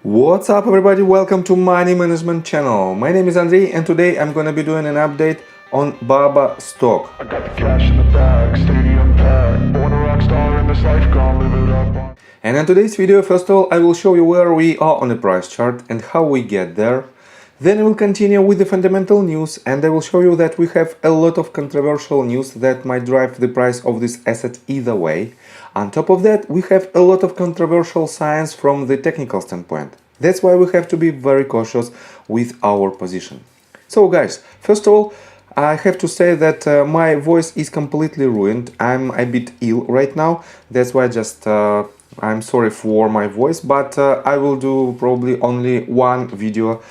What's up everybody, welcome to Money Management channel. My name is Andrei and today I'm gonna be doing an update on BABA stock. I got the cash in the bag, stadium packed, born a rock star in this life, gonna live it up. And in today's video, first of all, I will show you where we are on the price chart and how we get there. Then I will continue with the fundamental news and I will show you that we have a lot of controversial news that might drive the price of this asset either way. On top of that, we have a lot of controversial signs from the technical standpoint. That's why we have to be very cautious with our position. So guys, first of all, I have to say that my voice is completely ruined. I'm a bit ill right now. That's why I'm sorry for my voice, but I will do probably only one video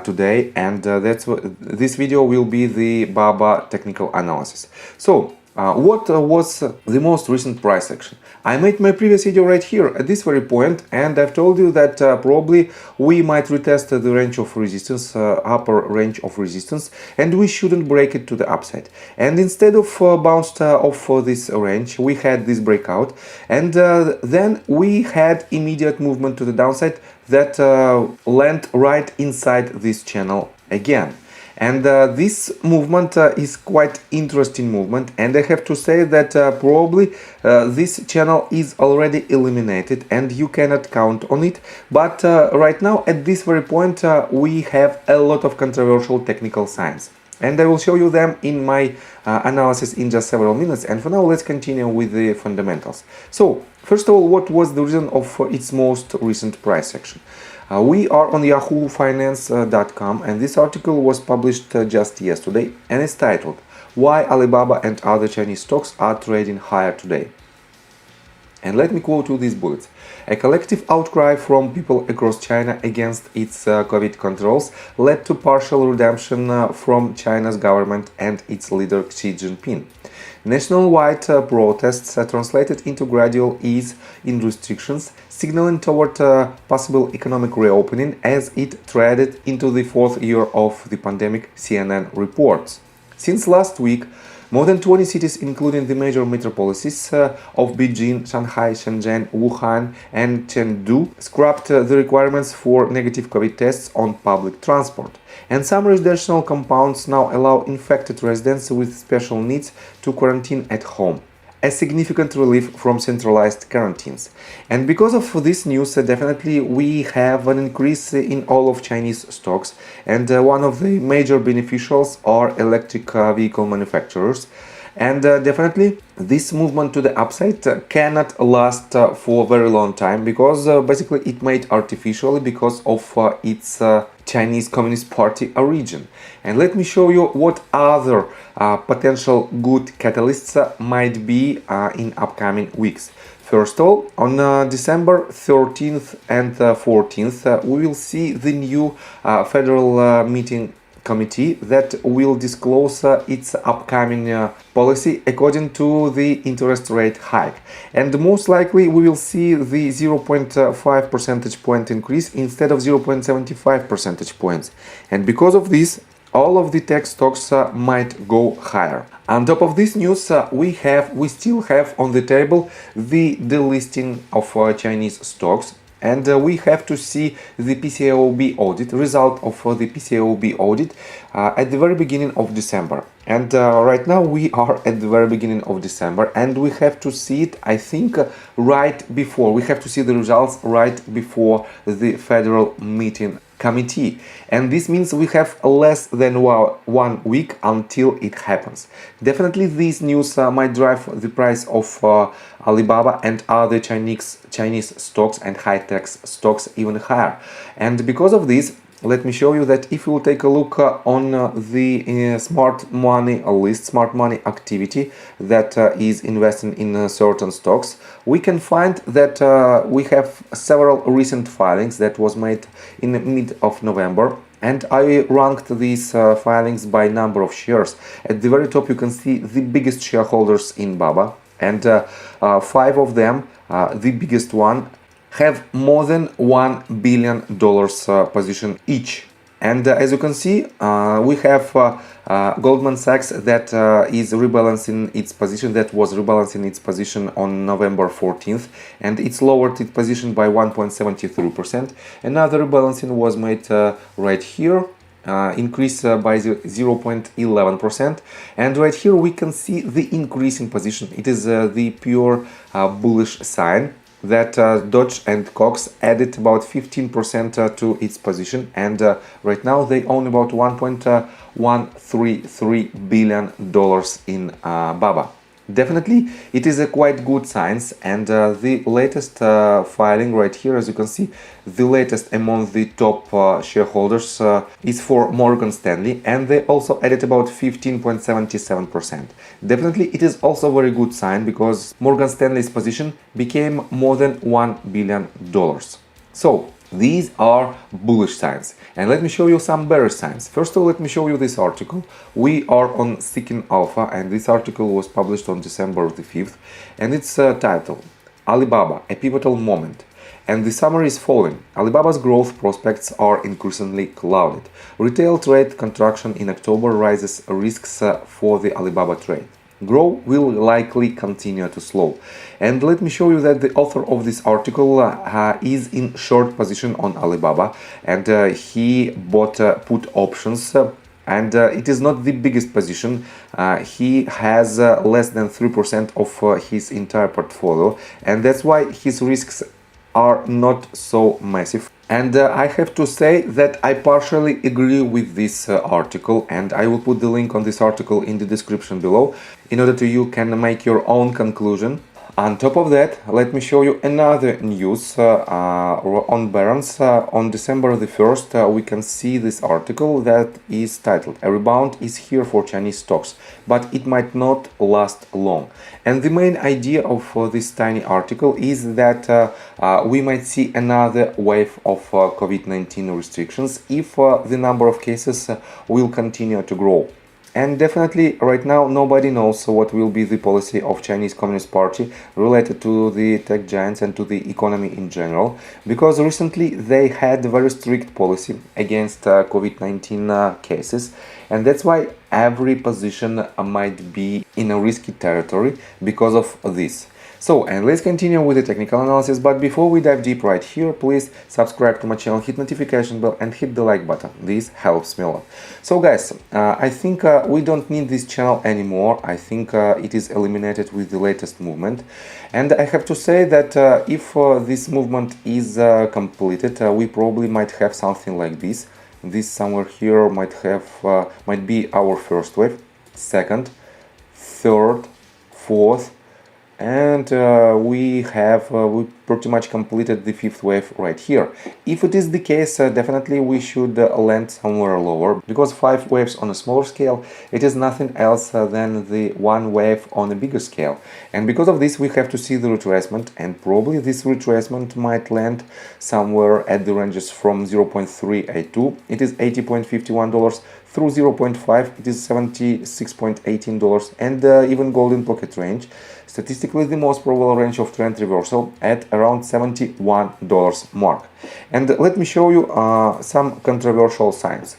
today, and this video will be the BABA technical analysis. So what was the most recent price action? I made my previous video right here at this very point, and I've told you that probably we might retest the range of resistance, upper range of resistance, and we shouldn't break it to the upside. And instead of bounced off this range, we had this breakout, and then we had immediate movement to the downside that landed right inside this channel again. And this movement is quite interesting movement, and I have to say that probably this channel is already eliminated and you cannot count on it. But right now at this very point we have a lot of controversial technical signs, and I will show you them in my analysis in just several minutes. And for now, let's continue with the fundamentals. So first of all, what was the reason of its most recent price action? We are on yahoofinance.com, and this article was published just yesterday, and it's titled "Why Alibaba and Other Chinese Stocks Are Trading Higher Today." And let me quote you these bullets. A collective outcry from people across China against its COVID controls led to partial redemption from China's government and its leader Xi Jinping. Nationwide protests translated into gradual ease in restrictions, signaling toward possible economic reopening as it treaded into the fourth year of the pandemic, CNN reports. Since last week, more than 20 cities, including the major metropolises of Beijing, Shanghai, Shenzhen, Wuhan and Chengdu, scrapped the requirements for negative COVID tests on public transport. And some residential compounds now allow infected residents with special needs to quarantine at home, a significant relief from centralized quarantines. And because of this news, definitely we have an increase in all of Chinese stocks, and one of the major beneficiaries are electric vehicle manufacturers. And definitely this movement to the upside cannot last for a very long time, because basically it made artificially because of its Chinese Communist Party origin. And let me show you what other potential good catalysts might be in upcoming weeks. First of all, on December 13th and 14th, we will see the new federal meeting committee that will disclose its upcoming policy according to the interest rate hike, and most likely we will see the 0.5 percentage point increase instead of 0.75 percentage points, and because of this all of the tech stocks might go higher. On top of this news, we still have on the table the delisting of Chinese stocks. And we have to see the PCAOB audit, result of the PCAOB audit at the very beginning of December. And right now we are at the very beginning of December, and we have to see it, I think, right before. We have to see the results right before the federal meeting committee, and this means we have less than 1 week until it happens. Definitely this news might drive the price of Alibaba and other Chinese stocks and high-tech stocks even higher. And because of this, let me show you that if you will take a look on the smart money list, smart money activity that is investing in certain stocks, we can find that we have several recent filings that was made in the mid of November. And I ranked these filings by number of shares. At the very top you can see the biggest shareholders in BABA, and 5 of them, the biggest one, have more than $1 billion position each. And as you can see, we have Goldman Sachs that is rebalancing its position, that was rebalancing its position on November 14th, and it's lowered its position by 1.73%. Another rebalancing was made right here, increase by 0.11%, and right here we can see the increase in position. It is the pure bullish sign that Dodge and Cox added about 15% to its position, and right now they own about $1.133 billion in BABA. Definitely, it is a quite good signs, and the latest filing right here, as you can see, the latest among the top shareholders is for Morgan Stanley, and they also added about 15.77%. Definitely, it is also a very good sign because Morgan Stanley's position became more than $1 billion. So, these are bullish signs, and let me show you some bearish signs. First of all, let me show you this article. We are on Seeking Alpha, and this article was published on December the 5th, and it's titled Alibaba, a pivotal moment. And the summary is following. Alibaba's growth prospects are increasingly clouded. Retail trade contraction in October raises risks for the Alibaba trade. Growth will likely continue to slow. And let me show you that the author of this article is in short position on Alibaba, and he bought put options, and it is not the biggest position. He has less than 3% of his entire portfolio, and that's why his risks are not so massive. And I have to say that I partially agree with this article, and I will put the link on this article in the description below in order to you can make your own conclusion. On top of that, let me show you another news on Barron's. On December the 1st, we can see this article that is titled "A rebound is here for Chinese stocks, but it might not last long." And the main idea of this tiny article is that we might see another wave of COVID-19 restrictions if the number of cases will continue to grow. And definitely right now nobody knows what will be the policy of Chinese Communist Party related to the tech giants and to the economy in general, because recently they had a very strict policy against COVID-19 cases, and that's why every position might be in a risky territory because of this. So, and let's continue with the technical analysis, but before we dive deep right here, please subscribe to my channel, hit notification bell and hit the like button. This helps me a lot. So guys, I think we don't need this channel anymore. I think it is eliminated with the latest movement. And I have to say that if this movement is completed, we probably might have something like this. This somewhere here might be our first wave, second, third, fourth, and we pretty much completed the fifth wave right here. If it is the case, definitely we should land somewhere lower, because 5 waves on a smaller scale, it is nothing else than the 1 wave on a bigger scale. And because of this, we have to see the retracement, and probably this retracement might land somewhere at the ranges from 0.382, it is $80.51, through 0.5, it is $76.18, and even golden pocket range, statistically the most probable range of trend reversal at around $71 mark. And let me show you some controversial signs.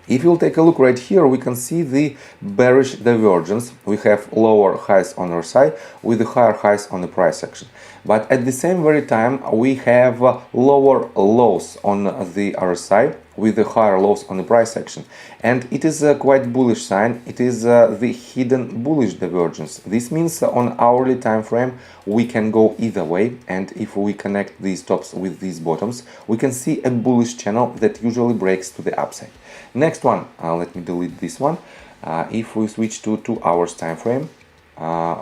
If you'll take a look right here, we can see the bearish divergence. We have lower highs on our side with the higher highs on the price action. But at the same very time, we have lower lows on the RSI with the higher lows on the price action. And it is a quite bullish sign. It is the hidden bullish divergence. This means on hourly time frame, we can go either way. And if we connect these tops with these bottoms, we can see a bullish channel that usually breaks to the upside. Next one, let me delete this one. If we switch to 2 hours time frame,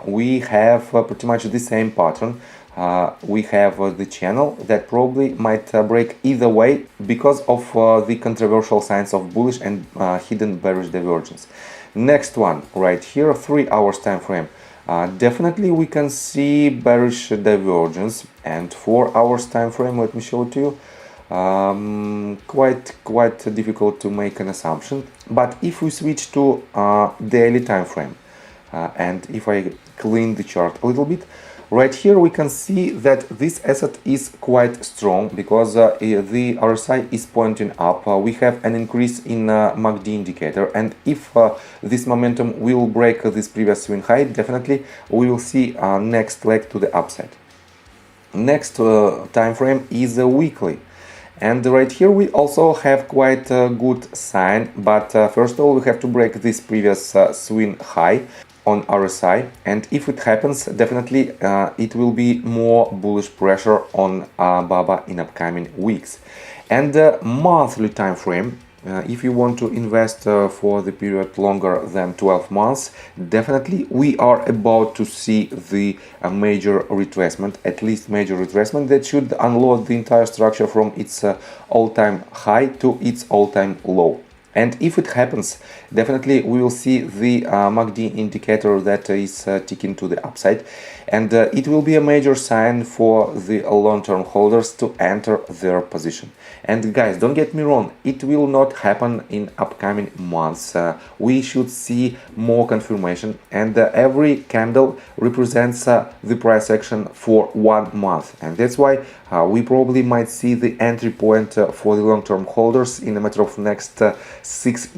we have pretty much the same pattern. We have the channel that probably might break either way because of the controversial signs of bullish and hidden bearish divergence. Next one right here, 3 hours time frame. Definitely we can see bearish divergence, and 4 hours time frame, let me show it to you. Quite difficult to make an assumption. But if we switch to daily time frame, and if I clean the chart a little bit, Right here we can see that this asset is quite strong because the RSI is pointing up. We have an increase in MACD indicator, and if this momentum will break this previous swing high, definitely we will see next leg to the upside. Next time frame is a weekly. And right here we also have quite a good sign, but first of all we have to break this previous swing high on RSI, and if it happens, definitely it will be more bullish pressure on BABA in upcoming weeks. And monthly time frame, if you want to invest for the period longer than 12 months, definitely we are about to see the major retracement, at least major retracement that should unload the entire structure from its all-time high to its all-time low. And if it happens, definitely we will see the MACD indicator that is ticking to the upside, and it will be a major sign for the long-term holders to enter their position. And guys, don't get me wrong, it will not happen in upcoming months. We should see more confirmation, and every candle represents the price action for 1 month, and that's why we probably might see the entry point for the long-term holders in a matter of next 6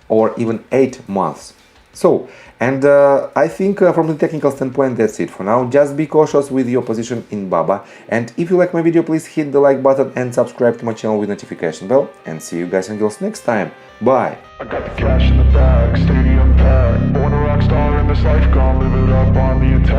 or even 8 months. So, and I think from the technical standpoint that's it for now. Just be cautious with your position in BABA, and if you like my video, please hit the like button and subscribe to my channel with notification bell, and see you guys until next time. Bye! I got the cash in the bag, stadium packed. Born a rock star in this life, gone live it up on the attack.